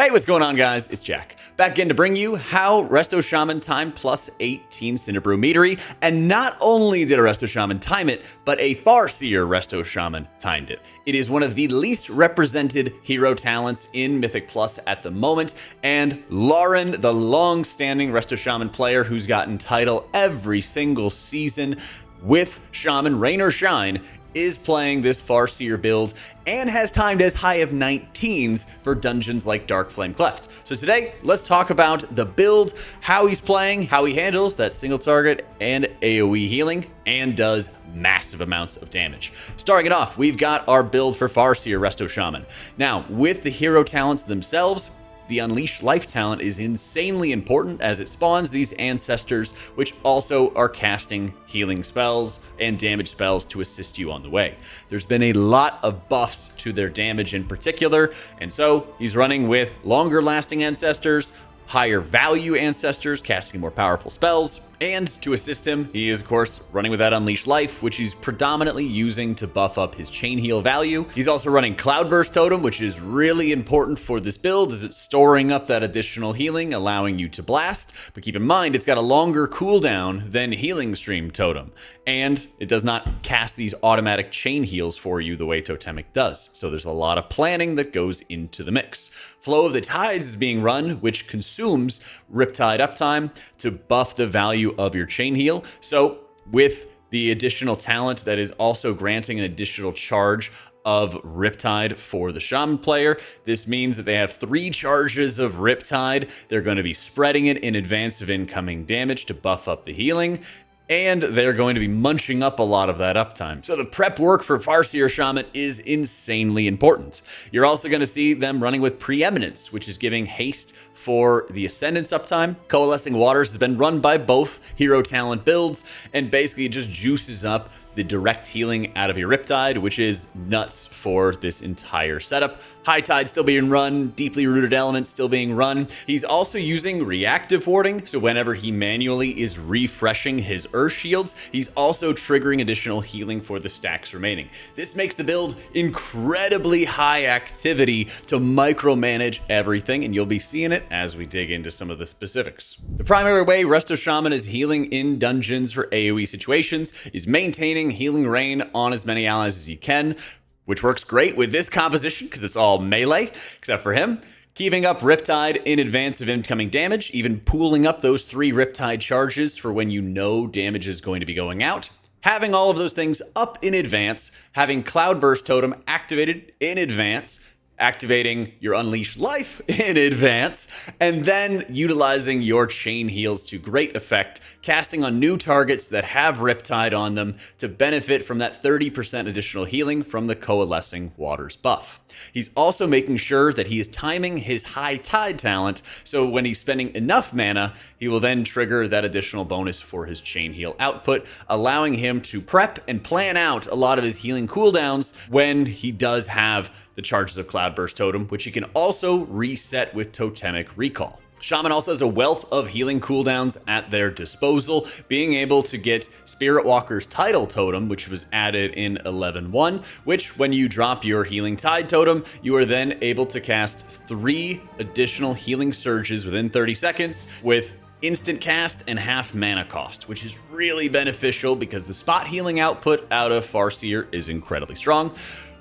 Hey, what's going on, guys? It's Jack, back again to bring you how Resto Shaman timed plus 18 Cinderbrew Meadery, and not only did a Resto Shaman time it, but a Farseer Resto Shaman timed it. It is one of the least represented hero talents in Mythic Plus at the moment, and Laren, the long-standing Resto Shaman player who's gotten title every single season with Shaman, rain or shine, is playing this Farseer build and has timed as high of 19s for dungeons like Dark Flame Cleft. So today, let's talk about the build, how he's playing, how he handles that single target and AoE healing, and does massive amounts of damage. Starting it off, we've got our build for Farseer Resto Shaman. Now, with the hero talents themselves, the Unleash Life talent is insanely important as it spawns these ancestors, which also are casting healing spells and damage spells to assist you on the way. There's been a lot of buffs to their damage in particular, and so he's running with longer lasting ancestors, higher value ancestors, casting more powerful spells, and to assist him, he is of course running with that Unleash Life, which he's predominantly using to buff up his chain heal value. He's also running Cloudburst Totem, which is really important for this build as it's storing up that additional healing, allowing you to blast. But keep in mind, it's got a longer cooldown than Healing Stream Totem, and it does not cast these automatic chain heals for you the way Totemic does. So there's a lot of planning that goes into the mix. Flow of the Tides is being run, which consumes Riptide uptime to buff the value of your chain heal. So with the additional talent that is also granting an additional charge of Riptide for the Shaman player, this means that they have 3 charges of Riptide. They're going to be spreading it in advance of incoming damage to buff up the healing, and they're going to be munching up a lot of that uptime. So the prep work for Farseer Shaman is insanely important. You're also going to see them running with Preeminence, which is giving haste for the Ascendance uptime. Coalescing Waters has been run by both hero talent builds, and basically it just juices up the direct healing out of your Riptide, which is nuts for this entire setup. High Tide still being run, Deeply Rooted Elements still being run. He's also using reactive warding, so whenever he manually is refreshing his Earth Shields, he's also triggering additional healing for the stacks remaining. This makes the build incredibly high activity to micromanage everything, and you'll be seeing it as we dig into some of the specifics. The primary way Resto Shaman is healing in dungeons for AoE situations is maintaining Healing Rain on as many allies as you can, which works great with this composition because it's all melee, except for him. Keeping up Riptide in advance of incoming damage, even pooling up those 3 Riptide charges for when you know damage is going to be going out. Having all of those things up in advance, having Cloudburst Totem activated in advance, activating your Unleash Life in advance, and then utilizing your chain heals to great effect, casting on new targets that have Riptide on them to benefit from that 30% additional healing from the Coalescing Waters buff. He's also making sure that he is timing his High Tide talent, so when he's spending enough mana, he will then trigger that additional bonus for his chain heal output, allowing him to prep and plan out a lot of his healing cooldowns when he does have the charges of Cloudburst Totem, which he can also reset with Totemic Recall. Shaman also has a wealth of healing cooldowns at their disposal, being able to get Spirit Walker's Tidal Totem, which was added in 11.1, which when you drop your Healing Tide Totem, you are then able to cast 3 additional healing surges within 30 seconds with instant cast and half mana cost, which is really beneficial because the spot healing output out of Farseer is incredibly strong.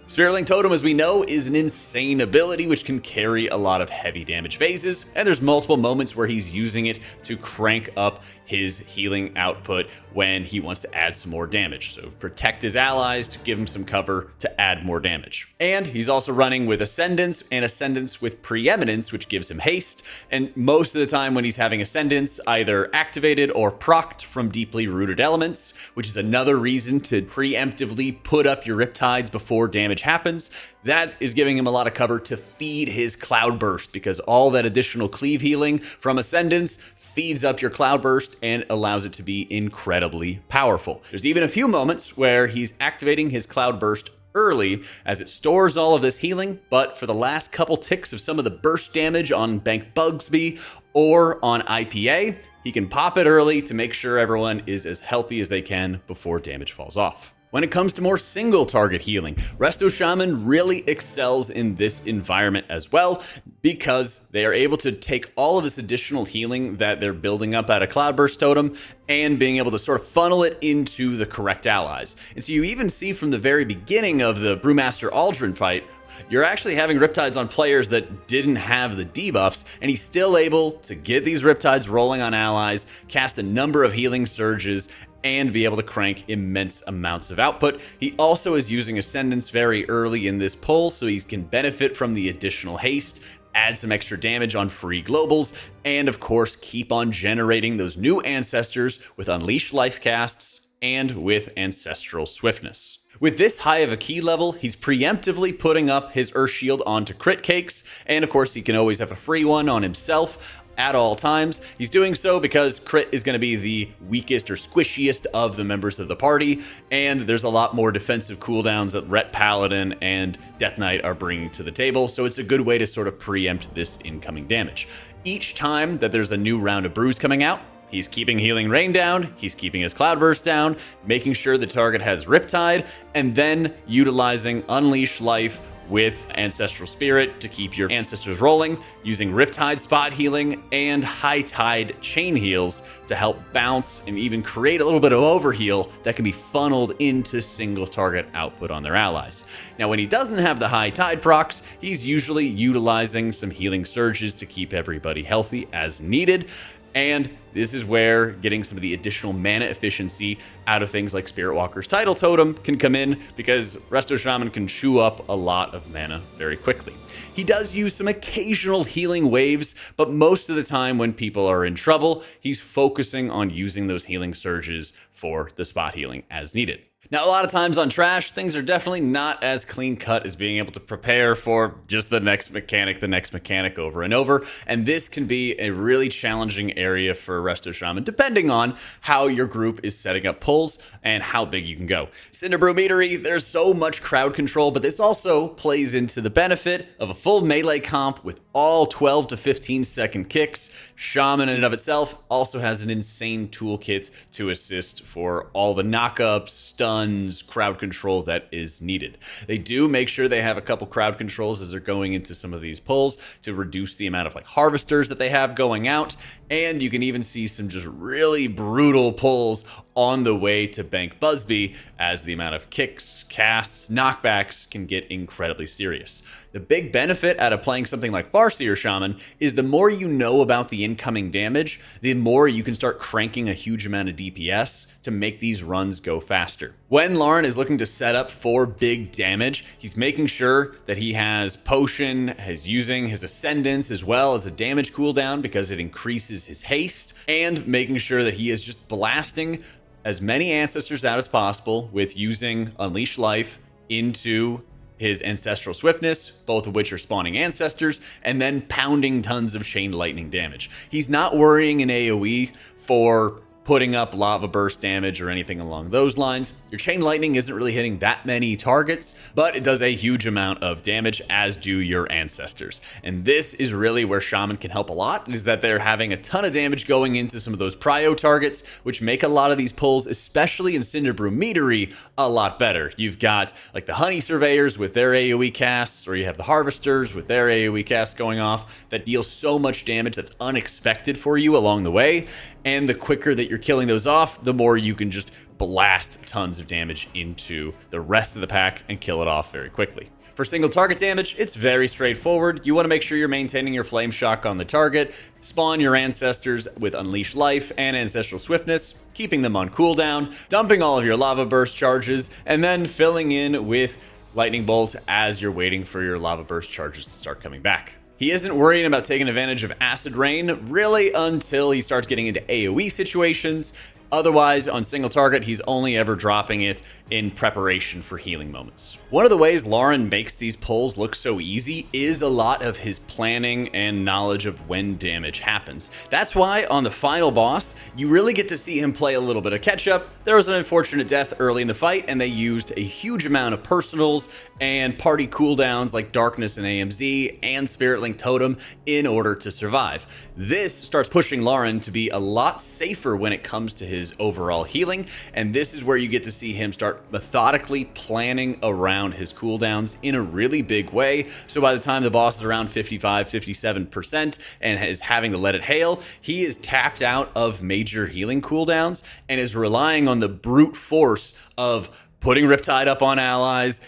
Spirit Link Totem, as we know, is an insane ability which can carry a lot of heavy damage phases, and there's multiple moments where he's using it to crank up his healing output when he wants to add some more damage. So protect his allies to give him some cover to add more damage. And he's also running with Ascendance and Ascendance with Preeminence, which gives him haste. And most of the time when he's having Ascendance either activated or procced from Deeply Rooted Elements, which is another reason to preemptively put up your Riptides before damage happens. That is giving him a lot of cover to feed his Cloudburst, because all that additional cleave healing from Ascendance feeds up your Cloudburst and allows it to be incredibly powerful. There's even a few moments where he's activating his Cloudburst early as it stores all of this healing, but for the last couple ticks of some of the burst damage on Bank Bugsby or on IPA, he can pop it early to make sure everyone is as healthy as they can before damage falls off. When it comes to more single target healing, Resto Shaman really excels in this environment as well, because they are able to take all of this additional healing that they're building up at a Cloudburst Totem and being able to sort of funnel it into the correct allies. And so you even see from the very beginning of the Brewmaster Aldrin fight, you're actually having Riptides on players that didn't have the debuffs, and he's still able to get these Riptides rolling on allies, cast a number of healing surges, and be able to crank immense amounts of output. He also is using Ascendance very early in this pull, so he can benefit from the additional haste, add some extra damage on free globals, and of course keep on generating those new ancestors with Unleash Life casts and with Ancestral Swiftness. With this high of a key level, he's preemptively putting up his Earth Shield onto crit cakes, and of course he can always have a free one on himself at all times. He's doing so because crit is going to be the weakest or squishiest of the members of the party, and there's a lot more defensive cooldowns that Ret Paladin and Death Knight are bringing to the table, so it's a good way to sort of preempt this incoming damage. Each time that there's a new round of brews coming out, he's keeping Healing Rain down, he's keeping his Cloudburst down, making sure the target has Riptide, and then utilizing Unleash Life with Ancestral Spirit to keep your ancestors rolling, using Riptide spot healing and High Tide chain heals to help bounce and even create a little bit of overheal that can be funneled into single target output on their allies. Now, when he doesn't have the High Tide procs, he's usually utilizing some healing surges to keep everybody healthy as needed. And this is where getting some of the additional mana efficiency out of things like Spirit Walker's Tidal Totem can come in, because Resto Shaman can chew up a lot of mana very quickly. He does use some occasional healing waves, but most of the time when people are in trouble, he's focusing on using those healing surges for the spot healing as needed. Now, a lot of times on Trash, things are definitely not as clean cut as being able to prepare for just the next mechanic over and over. And this can be a really challenging area for Resto Shaman, depending on how your group is setting up pulls and how big you can go. Cinderbrew Meadery, there's so much crowd control, but this also plays into the benefit of a full melee comp with all 12 to 15 second kicks. Shaman in and of itself also has an insane toolkit to assist for all the knockups, stuns, crowd control that is needed. They do make sure they have a couple crowd controls as they're going into some of these pulls to reduce the amount of harvesters that they have going out, and you can even see some just really brutal pulls on the way to Bank Busby as the amount of kicks, casts, knockbacks can get incredibly serious. The big benefit out of playing something like Farseer Shaman is the more you know about the incoming damage, the more you can start cranking a huge amount of DPS to make these runs go faster. When Laren is looking to set up for big damage, he's making sure that he has Potion, he's using his Ascendance as well as a damage cooldown because it increases his haste, and making sure that he is just blasting as many ancestors out as possible with using Unleash Life into his Ancestral Swiftness, both of which are spawning ancestors, and then pounding tons of Chain Lightning damage. He's not worrying in AoE for putting up lava burst damage or anything along those lines. Your Chain Lightning isn't really hitting that many targets, but it does a huge amount of damage, as do your ancestors. And this is really where Shaman can help a lot, is that they're having a ton of damage going into some of those prio targets, which make a lot of these pulls, especially in Cinderbrew Meadery, a lot better. You've got like the Honey Surveyors with their AoE casts, or you have the Harvesters with their AoE casts going off that deal so much damage that's unexpected for you along the way. And the quicker that you're killing those off, the more you can just blast tons of damage into the rest of the pack and kill it off very quickly. For single target damage, it's very straightforward. You want to make sure you're maintaining your Flame Shock on the target, spawn your ancestors with Unleash Life and Ancestral Swiftness, keeping them on cooldown, dumping all of your Lava Burst charges, and then filling in with Lightning Bolt as you're waiting for your Lava Burst charges to start coming back. He isn't worrying about taking advantage of Acid Rain really until he starts getting into AoE situations. Otherwise, on single target, he's only ever dropping it in preparation for healing moments. One of the ways Laren makes these pulls look so easy is a lot of his planning and knowledge of when damage happens. That's why on the final boss, you really get to see him play a little bit of catch up. There was an unfortunate death early in the fight, and they used a huge amount of personals and party cooldowns like Darkness and AMZ and Spirit Link Totem in order to survive. This starts pushing Laren to be a lot safer when it comes to his his overall healing, and this is where you get to see him start methodically planning around his cooldowns in a really big way. So by the time the boss is around 55-57% and is having to let it hail, he is tapped out of major healing cooldowns and is relying on the brute force of putting Riptide up on allies,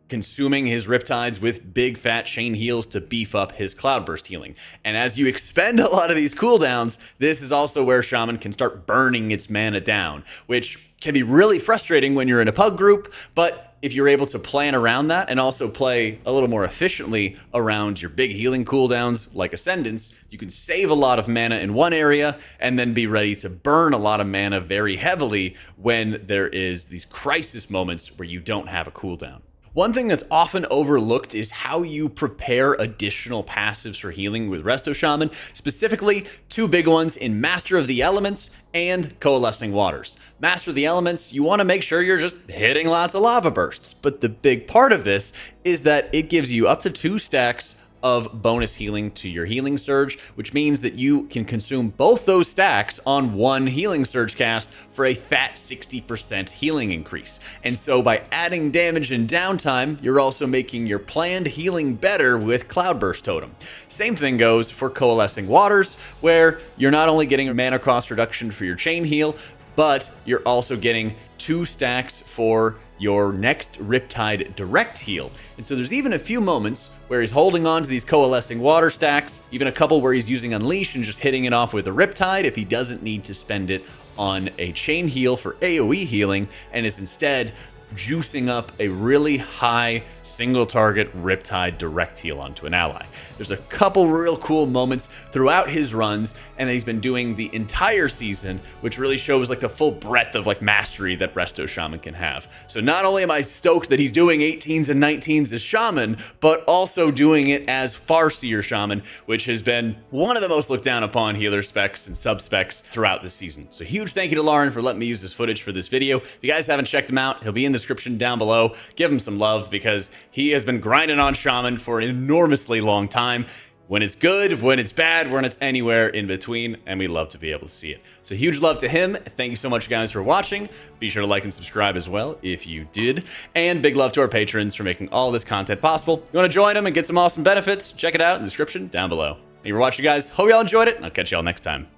consuming his Riptides with big fat chain heals to beef up his Cloudburst healing. And as you expend a lot of these cooldowns, this is also where Shaman can start burning its mana down, which can be really frustrating when you're in a pug group, but if you're able to plan around that and also play a little more efficiently around your big healing cooldowns like Ascendance, you can save a lot of mana in one area and then be ready to burn a lot of mana very heavily when there is these crisis moments where you don't have a cooldown. One thing that's often overlooked is how you prepare additional passives for healing with Resto Shaman, specifically two big ones in Master of the Elements and Coalescing Waters. Master of the Elements, you want to make sure you're just hitting lots of lava bursts, but the big part of this is that it gives you up to 2 stacks of bonus healing to your healing surge, which means that you can consume both those stacks on one healing surge cast for a fat 60% healing increase. And so by adding damage and downtime, you're also making your planned healing better with Cloudburst Totem. Same thing goes for Coalescing Waters, where you're not only getting a mana cost reduction for your chain heal, but you're also getting 2 stacks for your next Riptide direct heal. And so there's even a few moments where he's holding on to these Coalescing Water stacks, even a couple where he's using Unleash and just hitting it off with a Riptide if he doesn't need to spend it on a chain heal for AoE healing, and is instead juicing up a really high single target Riptide direct heal onto an ally. There's a couple real cool moments throughout his runs and that he's been doing the entire season, which really shows like the full breadth of like mastery that Resto Shaman can have. So not only am I stoked that he's doing 18s and 19s as Shaman, but also doing it as Farseer Shaman, which has been one of the most looked down upon healer specs and sub specs throughout the season. So huge thank you to Laren for letting me use this footage for this video. If you guys haven't checked him out, he'll be in the description down below. Give him some love because he has been grinding on Shaman for an enormously long time. When it's good, when it's bad, when it's anywhere in between, and we love to be able to see it. So huge love to him. Thank you so much, guys, for watching. Be sure to like and subscribe as well if you did. And big love to our patrons for making all this content possible. You want to join them and get some awesome benefits? Check it out in the description down below. Thank you for watching, guys. Hope y'all enjoyed it, and I'll catch y'all next time.